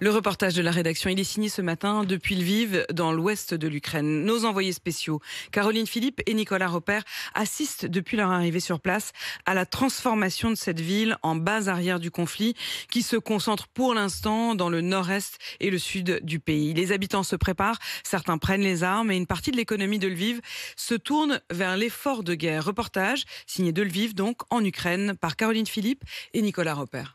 Le reportage de la rédaction, il est signé ce matin depuis Lviv, dans l'ouest de l'Ukraine. Nos envoyés spéciaux, Caroline Philippe et Nicolas Roper, assistent depuis leur arrivée sur place à la transformation de cette ville en base arrière du conflit qui se concentre pour l'instant dans le nord-est et le sud du pays. Les habitants se préparent, certains prennent les armes et une partie de l'économie de Lviv se tourne vers l'effort de guerre. Reportage signé de Lviv, donc en Ukraine, par Caroline Philippe et Nicolas Roper.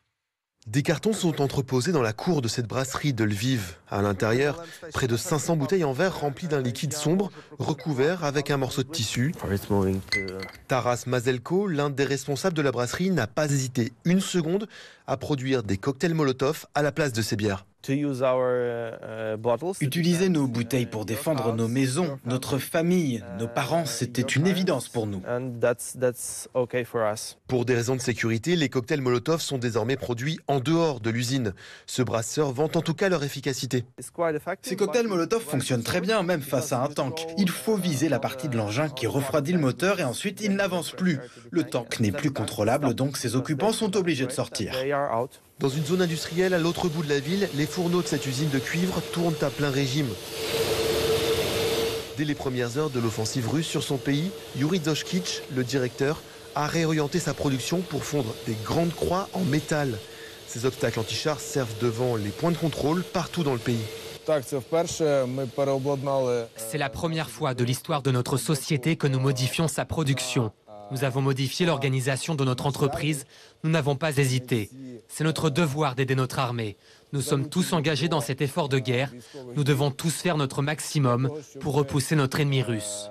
Des cartons sont entreposés dans la cour de cette brasserie de Lviv. À l'intérieur, près de 500 bouteilles en verre remplies d'un liquide sombre, recouvert avec un morceau de tissu. Taras Mazelko, l'un des responsables de la brasserie, n'a pas hésité une seconde à produire des cocktails Molotov à la place de ces bières. Utiliser nos bouteilles pour défendre nos maisons, notre famille, nos parents, c'était une évidence pour nous. Pour des raisons de sécurité, les cocktails Molotov sont désormais produits en dehors de l'usine. Ce brasseur vante en tout cas leur efficacité. Ces cocktails Molotov fonctionnent très bien, même face à un tank. Il faut viser la partie de l'engin qui refroidit le moteur et ensuite il n'avance plus. Le tank n'est plus contrôlable, donc ses occupants sont obligés de sortir. Dans une zone industrielle à l'autre bout de la ville, les fourneaux de cette usine de cuivre tournent à plein régime. Dès les premières heures de l'offensive russe sur son pays, Yuri Zoshkich, le directeur, a réorienté sa production pour fondre des grandes croix en métal. Ces obstacles anti-chars servent devant les points de contrôle partout dans le pays. C'est la première fois de l'histoire de notre société que nous modifions sa production. Nous avons modifié l'organisation de notre entreprise. Nous n'avons pas hésité. C'est notre devoir d'aider notre armée. Nous sommes tous engagés dans cet effort de guerre. Nous devons tous faire notre maximum pour repousser notre ennemi russe.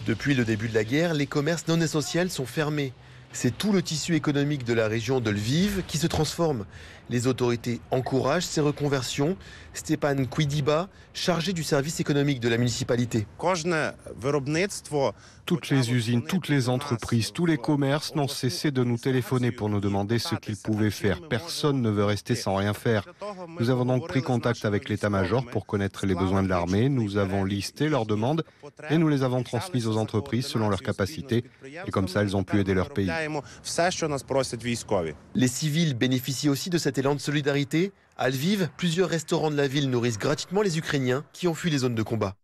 Depuis le début de la guerre, les commerces non essentiels sont fermés. C'est tout le tissu économique de la région de Lviv qui se transforme. Les autorités encouragent ces reconversions. Stepan Kouidiba, chargé du service économique de la municipalité. Toutes les usines, toutes les entreprises, tous les commerces n'ont cessé de nous téléphoner pour nous demander ce qu'ils pouvaient faire. Personne ne veut rester sans rien faire. Nous avons donc pris contact avec l'état-major pour connaître les besoins de l'armée. Nous avons listé leurs demandes et nous les avons transmises aux entreprises selon leurs capacités. Et comme ça, elles ont pu aider leur pays. Les civils bénéficient aussi de cet élan de solidarité. À Lviv, plusieurs restaurants de la ville nourrissent gratuitement les Ukrainiens qui ont fui les zones de combat.